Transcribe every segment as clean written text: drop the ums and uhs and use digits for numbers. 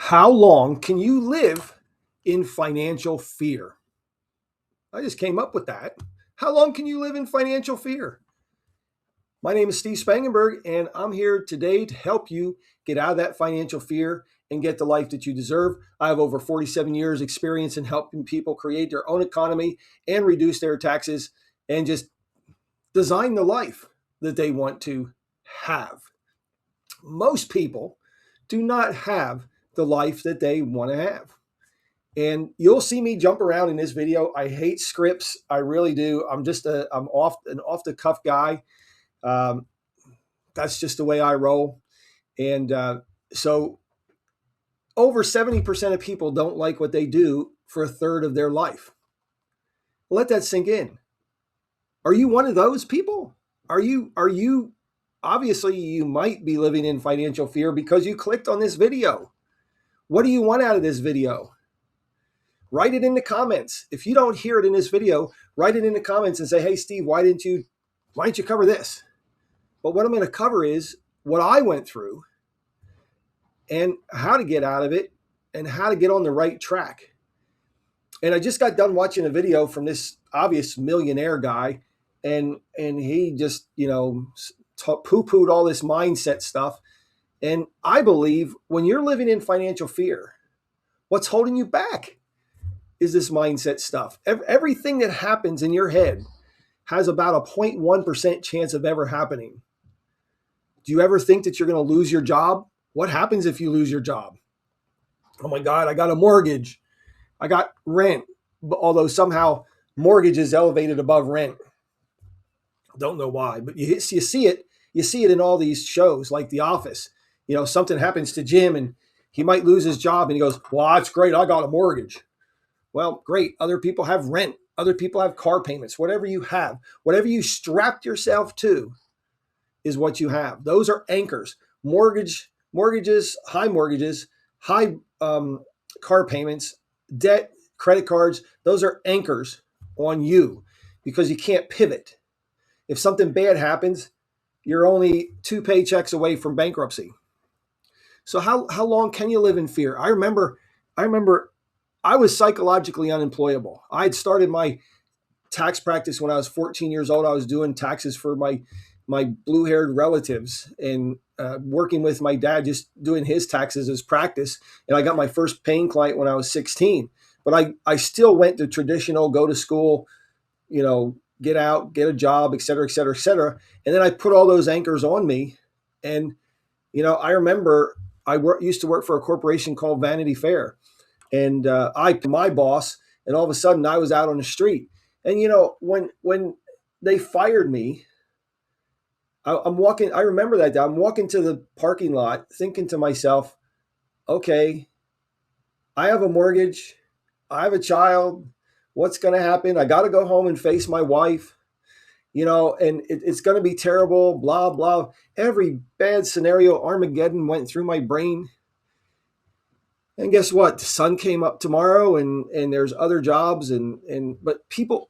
How long can you live in financial fear? I just came up with that. How long can you live in financial fear? My name is Steve Spangenberg, and I'm here today to help you get out of that financial fear and get the life that you deserve. I have over 47 years experience in helping people create their own economy and reduce their taxes and just design the life that they want to have. Most people do not have the life that they want to have. And you'll see me jump around in this video. I hate scripts. I really do. I'm an off the cuff guy. Um, that's just the way I roll. And so over 70% of people don't like what they do for a third of their life. Let that sink in. Are you one of those people? Are you obviously you might be living in financial fear because you clicked on this video. What do you want out of this video? Write it in the comments. If you don't hear it in this video, write it in the comments and say, hey, Steve, why didn't you cover this? But what I'm going to cover is what I went through and how to get out of it and how to get on the right track. And I just got done watching a video from this obvious millionaire guy, and he just, poo-pooed all this mindset stuff. And I believe when you're living in financial fear, what's holding you back is this mindset stuff. Everything that happens in your head has about a 0.1% chance of ever happening. Do you ever think that you're going to lose your job? What happens if you lose your job? Oh my God, I got a mortgage. I got rent, although somehow mortgage is elevated above rent. Don't know why, but you see it. You see it in all these shows like The Office. Something happens to Jim and he might lose his job and he goes, well, that's great. I got a mortgage. Well, great. Other people have rent. Other people have car payments. Whatever you have, whatever you strapped yourself to is what you have. Those are anchors. Mortgages, high car payments, debt, credit cards. Those are anchors on you because you can't pivot. If something bad happens, you're only 2 paychecks away from bankruptcy. So how long can you live in fear? I remember I was psychologically unemployable. I had started my tax practice when I was 14 years old. I was doing taxes for my blue-haired relatives and working with my dad, just doing his taxes as practice. And I got my first paying client when I was 16. But I still went the traditional, go to school, get out, get a job, et cetera, et cetera, et cetera. And then I put all those anchors on me. And, I remember used to work for a corporation called Vanity Fair. And my boss, and all of a sudden I was out on the street. And, when they fired me, I'm walking, I remember that day. I'm walking to the parking lot thinking to myself, okay, I have a mortgage. I have a child. What's going to happen? I got to go home and face my wife, and it's going to be terrible, blah, blah. Every bad scenario, Armageddon went through my brain. And guess what? The sun came up tomorrow and there's other jobs but people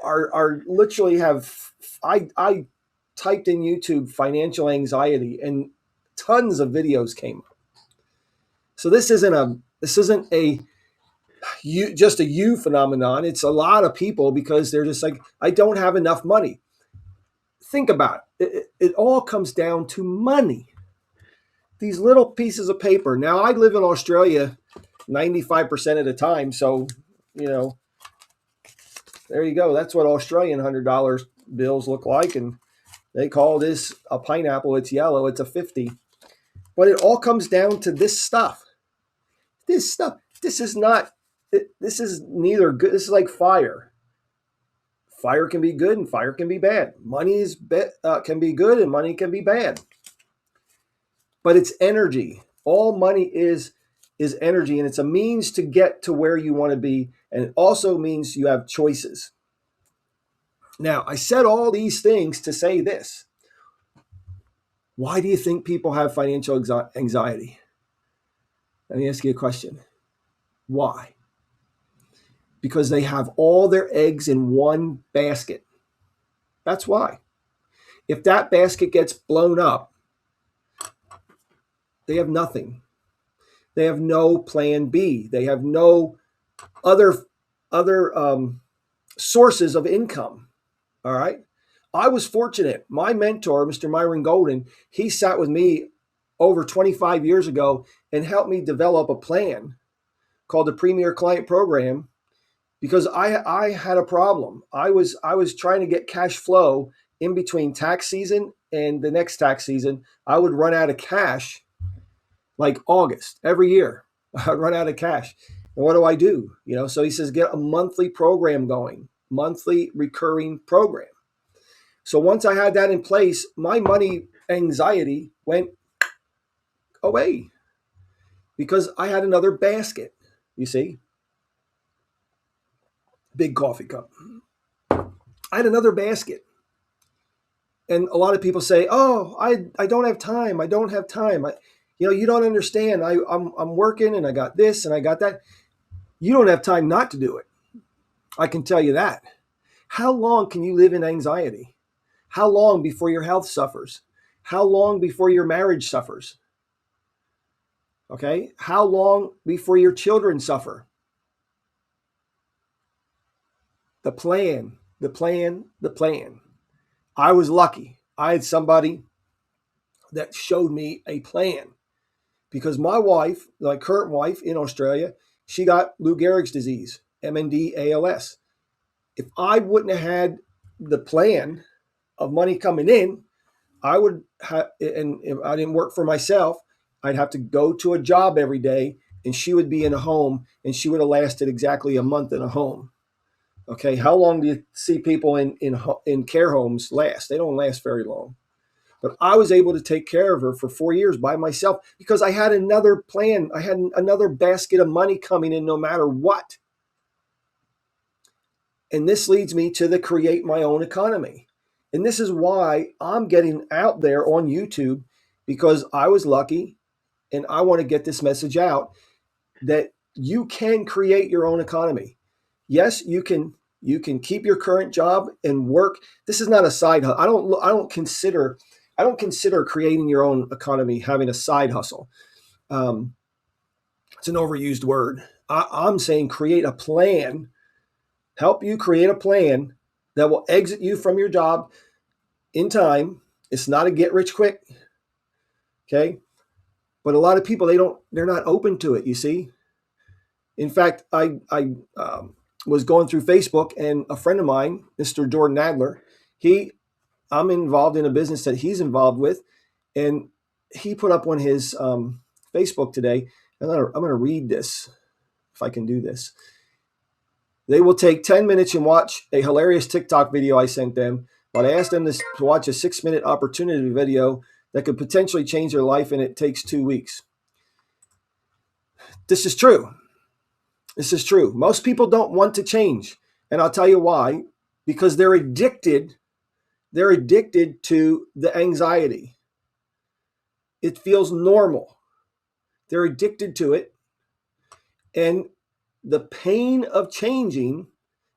are literally I typed in YouTube financial anxiety and tons of videos came up. So this isn't just a you phenomenon. It's a lot of people because they're just like, I don't have enough money. Think about it. It all comes down to money. These little pieces of paper. Now I live in Australia 95% of the time. So, there you go. That's what Australian $100 bills look like. And they call this a pineapple. It's yellow. It's a 50. But it all comes down to this stuff. This stuff. This is neither good. This is like fire. Fire can be good and fire can be bad. Money can be good and money can be bad. But it's energy. All money is energy, and it's a means to get to where you want to be. And it also means you have choices. Now, I said all these things to say this. Why do you think people have financial anxiety? Let me ask you a question. Why? Because they have all their eggs in one basket. That's why. If that basket gets blown up, they have nothing. They have no plan B. They have no other sources of income. All right. I was fortunate. My mentor, Mr. Myron Golden, he sat with me over 25 years ago and helped me develop a plan called the Premier Client Program because I had a problem. I was trying to get cash flow in between tax season and the next tax season. I would run out of cash like August every year. I'd run out of cash. And what do I do? So he says, get a monthly program going, monthly recurring program. So once I had that in place, my money anxiety went away because I had another basket, you see, big coffee cup. I had another basket. And a lot of people say, oh, I don't have time. I don't have time. You don't understand. I'm working and I got this and I got that. You don't have time not to do it. I can tell you that. How long can you live in anxiety? How long before your health suffers? How long before your marriage suffers? Okay. How long before your children suffer? The plan, the plan, the plan. I was lucky. I had somebody that showed me a plan because my wife, my current wife in Australia, she got Lou Gehrig's disease, MND ALS. If I wouldn't have had the plan of money coming in, I would have, and if I didn't work for myself, I'd have to go to a job every day and she would be in a home and she would have lasted exactly a month in a home. Okay. How long do you see people in care homes last? They don't last very long. But I was able to take care of her for 4 years by myself because I had another plan. I had another basket of money coming in no matter what. And this leads me to the create my own economy. And this is why I'm getting out there on YouTube because I was lucky and I want to get this message out that you can create your own economy. Yes, you can keep your current job and work. This is not a side hustle. I don't consider creating your own economy having a side hustle. It's an overused word. I'm saying create a plan. Help you create a plan that will exit you from your job in time. It's not a get rich quick. Okay. But a lot of people, they're not open to it. You see, in fact, I was going through Facebook and a friend of mine, Mr. Jordan Adler, I'm involved in a business that he's involved with. And he put up on his Facebook today, and I'm going to read this if I can do this. They will take 10 minutes and watch a hilarious TikTok video I sent them, but I asked them to watch a 6-minute opportunity video that could potentially change their life, and it takes 2 weeks. This is true. This is true. Most people don't want to change, and I'll tell you why. Because they're addicted. They're addicted to the anxiety. It feels normal. They're addicted to it, and the pain of changing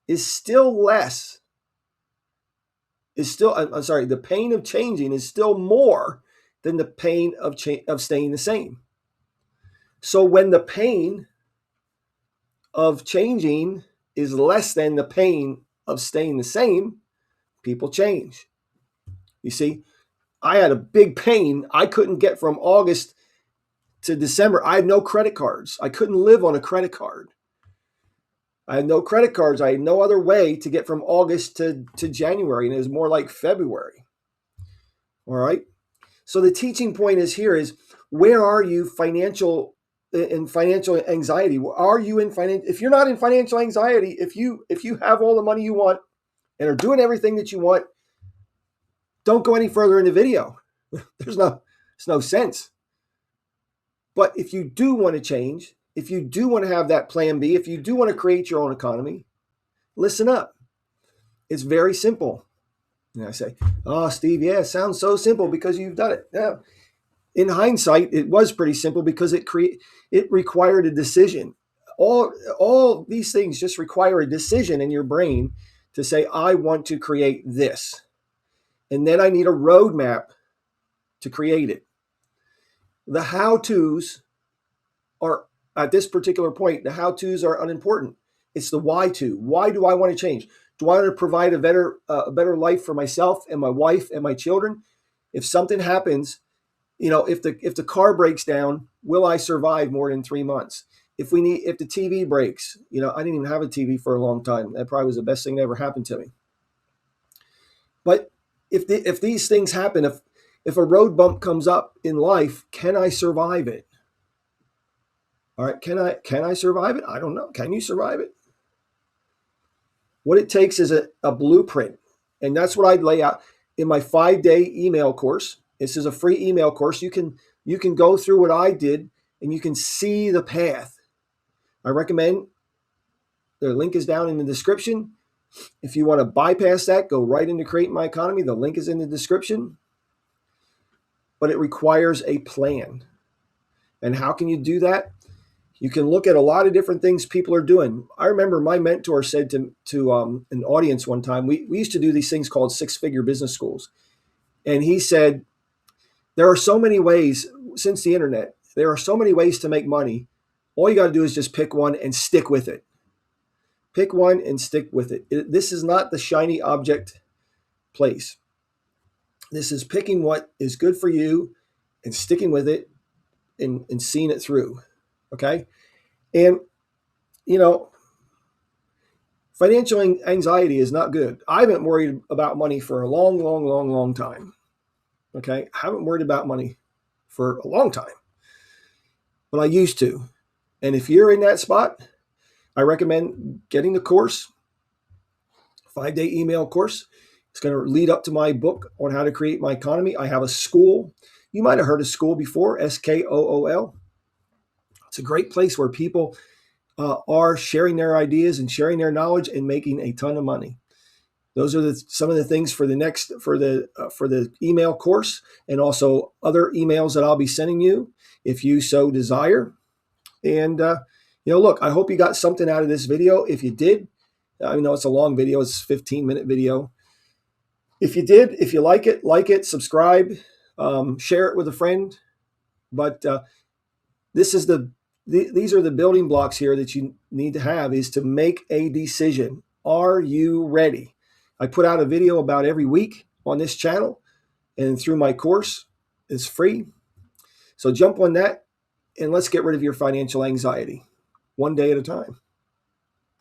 is still less. The pain of changing is still more than the pain of staying the same. So when the pain of changing is less than the pain of staying the same, people change. You see, I had a big pain. I couldn't get from August to December. I had no credit cards. I couldn't live on a credit card. I had no credit cards. I had no other way to get from August to January, and it was more like February. All right. So the teaching point is where are you financial anxiety? Are you in financial? If you're not in financial anxiety, if you have all the money you want and are doing everything that you want, don't go any further in the video. There's no sense. But if you do want to change, if you do want to have that plan B, if you do want to create your own economy, listen up. It's very simple. And I say, oh, Steve, yeah, it sounds so simple because you've done it. Yeah. In hindsight, it was pretty simple because it required a decision. All these things just require a decision in your brain to say, I want to create this. And then I need a roadmap to create it. The how-tos are, at this particular point, the how-tos are unimportant. It's the why to. Why do I want to change? Do I want to provide a better life for myself and my wife and my children? If something happens, if the car breaks down, will I survive more than 3 months? If the TV breaks, I didn't even have a TV for a long time. That probably was the best thing that ever happened to me. But if these things happen, if a road bump comes up in life, can I survive it? All right, can I survive it? I don't know. Can you survive it? What it takes is a blueprint, and that's what I'd lay out in my 5-day email course. This is a free email course. You can go through what I did, and you can see the path. I recommend the link is down in the description. If you want to bypass that, go right into Create My Economy. The link is in the description. But it requires a plan. And how can you do that? You can look at a lot of different things people are doing. I remember my mentor said to an audience one time, we used to do these things called 6-figure business schools. And he said, there are so many ways, since the internet, there are so many ways to make money. All you got to do is just pick one and stick with it. Pick one and stick with it. This is not the shiny object place. This is picking what is good for you and sticking with it and seeing it through. Okay? And, financial anxiety is not good. I haven't worried about money for a long, long, long, long time. Okay? I haven't worried about money for a long time. But I used to. And if you're in that spot, I recommend getting the course, 5-day email course. It's going to lead up to my book on how to create my economy. I have a school. You might have heard of school before, SKOOL. It's a great place where people are sharing their ideas and sharing their knowledge and making a ton of money. Those are some of the things for the email course, and also other emails that I'll be sending you if you so desire. And look, I hope you got something out of this video. If you did, I know it's a long video. It's a 15-minute video. If you did, if you like it, subscribe, share it with a friend. But these are the building blocks here that you need to have, is to make a decision. Are you ready? I put out a video about every week on this channel, and through my course. It's free. So jump on that, and let's get rid of your financial anxiety one day at a time.